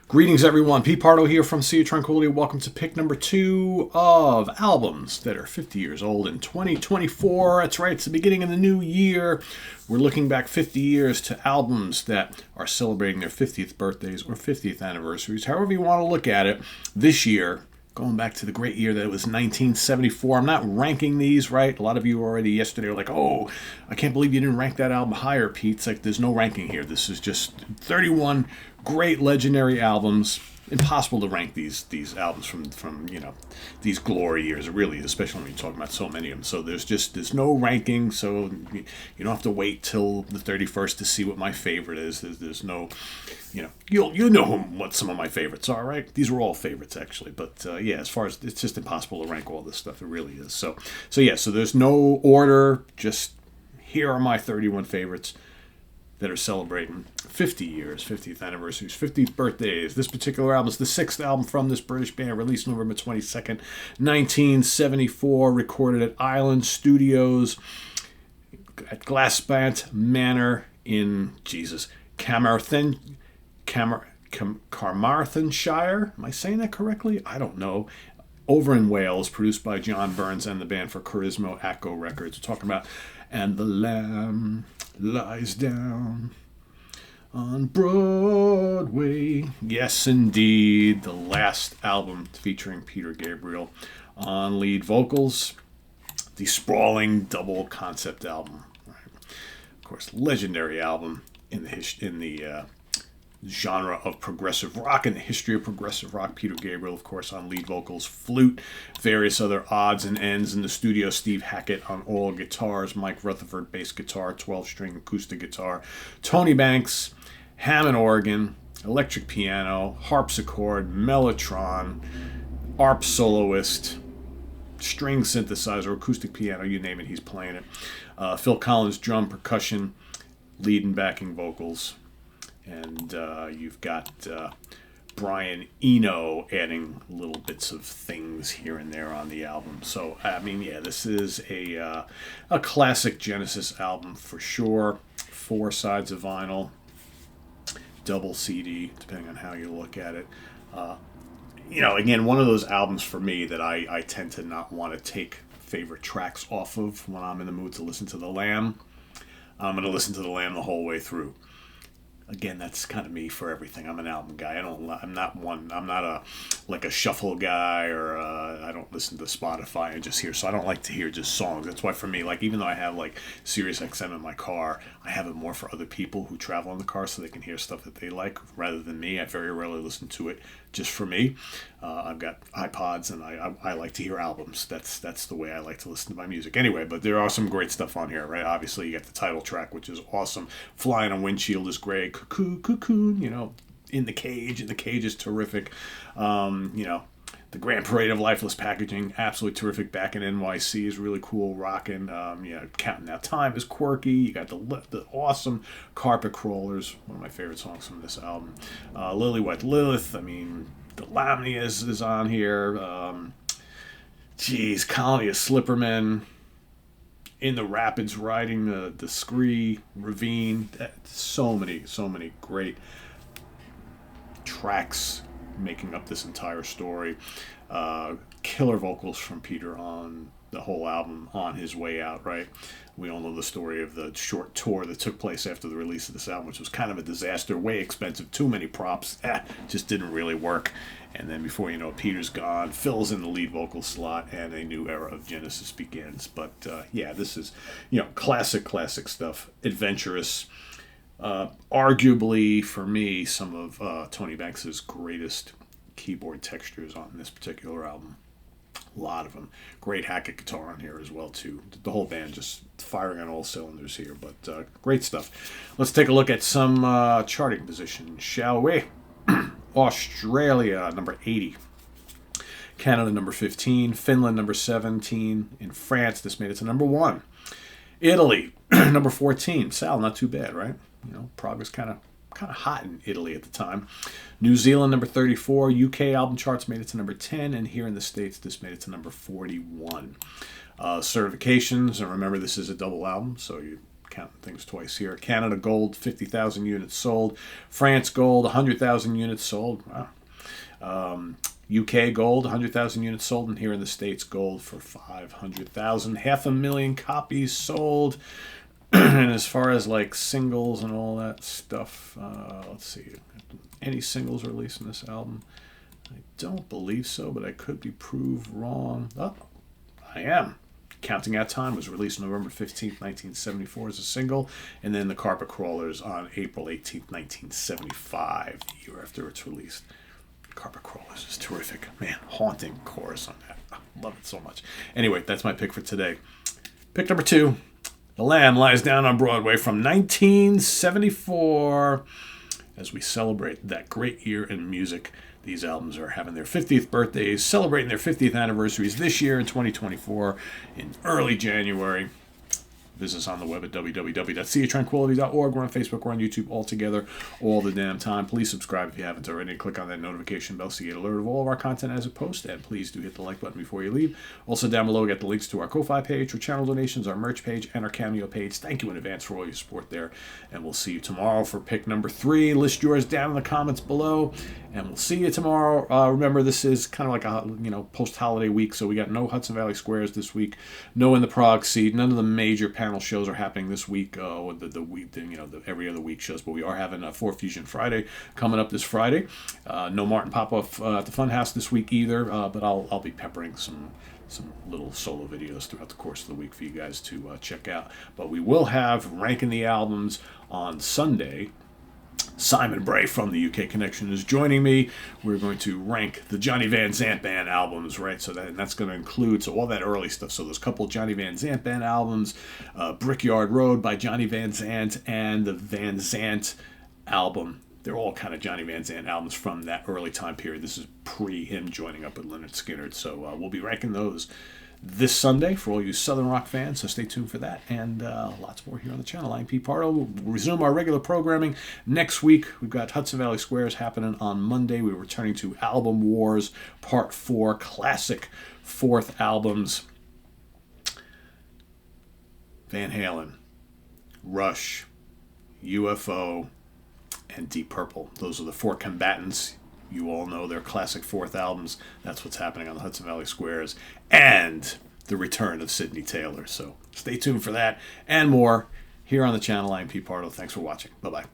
Greetings, everyone. Pete Pardo here from Sea of Tranquility. Welcome to pick number 2 of albums that are 50 years old in 2024. That's right, it's the beginning of the new year. We're looking back 50 years to albums that are celebrating their 50th birthdays or 50th anniversaries, however you want to look at it. This year, going back to the great year that it was 1974. I'm not ranking these, right? A lot of you already yesterday were like, oh, I can't believe you didn't rank that album higher, Pete. It's like there's no ranking here. This is just 31 great legendary albums. Impossible to rank these albums from these glory years. It really is, especially when you're talking about so many of them. So there's no ranking. So you don't have to wait till the 31st to see what my favorite is. There's no, you'll know what some of my favorites are, right? These were all favorites actually, but as far as it's just impossible to rank all this stuff. It really is. So there's no order. Just here are my 31 favorites that are celebrating 50 years, 50th anniversaries, 50th birthdays. This particular album is the 6th album from this British band, released November 22nd, 1974, recorded at Island Studios at Glassbant Manor in, Carmarthenshire. Am I saying that correctly? I don't know. Over in Wales, produced by John Burns and the band for Charismo Acco Records. We're talking about And the Lamb Lies Down on Broadway. Yes, indeed. The last album featuring Peter Gabriel on lead vocals. The sprawling double concept album. Right. Of course, legendary album in the genre of progressive rock, in the history of progressive rock. Peter Gabriel, of course, on lead vocals, flute, various other odds and ends in the studio. Steve Hackett on all guitars, Mike Rutherford bass guitar, 12-string acoustic guitar, Tony Banks, Hammond organ, electric piano, harpsichord, mellotron, arp soloist, string synthesizer, acoustic piano, you name it, he's playing it. Phil Collins, drum, percussion, lead and backing vocals. And you've got Brian Eno adding little bits of things here and there on the album. So, this is a classic Genesis album for sure. 4 sides of vinyl, double CD, depending on how you look at it. Again, one of those albums for me that I tend to not want to take favorite tracks off of when I'm in the mood to listen to The Lamb. I'm going to listen to The Lamb the whole way through. Again, that's kind of me for everything. I'm an album guy. I'm not a shuffle guy, or I don't listen to Spotify and just hear. So I don't like to hear just songs. That's why for me, even though I have Sirius XM in my car, I have it more for other people who travel in the car so they can hear stuff that they like rather than me. I very rarely listen to it just for me. I've got iPods and I like to hear albums. That's the way I like to listen to my music. Anyway, but there are some great stuff on here, right? Obviously, you got the title track, which is awesome. Flying on Windshield is great. Cocoon, In the Cage. In the Cage is terrific. The Grand Parade of Lifeless Packaging, absolutely terrific. Back in NYC is really cool, rocking. Counting Out Time is quirky. You got the awesome Carpet Crawlers, one of my favorite songs from this album. Lily White Lilith, the Lamnia is on here. Colony of Slippermen. In the Rapids, riding the Scree Ravine. So many great tracks making up this entire story. Killer vocals from Peter on the whole album, On His Way Out, right? We all know the story of the short tour that took place after the release of this album, which was kind of a disaster, way expensive, too many props, just didn't really work. And then before you know it, Peter's gone, Phil's in the lead vocal slot, and a new era of Genesis begins. But this is, classic stuff, adventurous. Arguably, for me, some of Tony Banks' greatest keyboard textures on this particular album. A lot of them. Great Hackett guitar on here as well, too. The whole band just firing on all cylinders here, but great stuff. Let's take a look at some charting positions, shall we? Australia, number 80. Canada, number 15. Finland, number 17. In France, this made it to number 1. Italy, number 14. Sal, not too bad, right? Prague was kind of hot in Italy at the time. New Zealand, number 34. UK album charts made it to number 10. And here in the States, this made it to number 41. Certifications, and remember this is a double album, so you counting things twice here. Canada gold, 50,000 units sold. France gold, 100,000 units sold. Wow. UK gold, 100,000 units sold, and here in the States, gold for 500,000. 500,000 copies sold. And as far as like singles and all that stuff, let's see. Any singles released in this album? I don't believe so, but I could be proved wrong. Oh, I am. Counting Out Time was released November 15th, 1974 as a single, and then The Carpet Crawlers on April 18th, 1975, the year after it's released. Carpet Crawlers is terrific. Man, haunting chorus on that. I love it so much. Anyway, that's my pick for today. Pick number 2, The Lamb Lies Down on Broadway from 1974. As we celebrate that great year in music, these albums are having their 50th birthdays, celebrating their 50th anniversaries this year in 2024 in early January. Visit us on the web at www.seatranquility.org. We're on Facebook. We're on YouTube all together all the damn time. Please subscribe if you haven't already. And click on that notification bell so you get alert of all of our content as it posts. And please do hit the like button before you leave. Also down below, we got the links to our Ko-Fi page, our channel donations, our merch page, and our Cameo page. Thank you in advance for all your support there. And we'll see you tomorrow for pick number 3. List yours down in the comments below. And we'll see you tomorrow. Remember, this is kind of like a post-holiday week, so we got no Hudson Valley Squares this week, no In the Prague Seed. None of the major panel shows are happening this week, the every other week shows. But we are having a 4 Fusion Friday coming up this Friday. No Martin Popoff at the Funhouse this week either. But I'll be peppering some little solo videos throughout the course of the week for you guys to check out. But we will have Ranking the Albums on Sunday. Simon Bray from the UK Connection is joining me. We're going to rank the Johnny Van Zant Band albums, right? So that's going to include all that early stuff. So there's a couple Johnny Van Zant Band albums, Brickyard Road by Johnny Van Zant, and the Van Zant album. They're all kind of Johnny Van Zant albums from that early time period. This is pre him joining up with Lynyrd Skynyrd. So we'll be ranking those this Sunday for all you Southern rock fans, so stay tuned for that, and lots more here on the channel. I'm Pete Pardo. We'll resume our regular programming next week. We've got Hudson Valley Squares happening on Monday. We're returning to Album Wars Part 4, classic 4th albums. Van Halen, Rush, UFO, and Deep Purple. Those are the 4 combatants. You all know their classic 4th albums. That's what's happening on the Hudson Valley Squares. And the return of Sidney Taylor. So stay tuned for that and more here on the channel. I'm Pete Pardo. Thanks for watching. Bye-bye.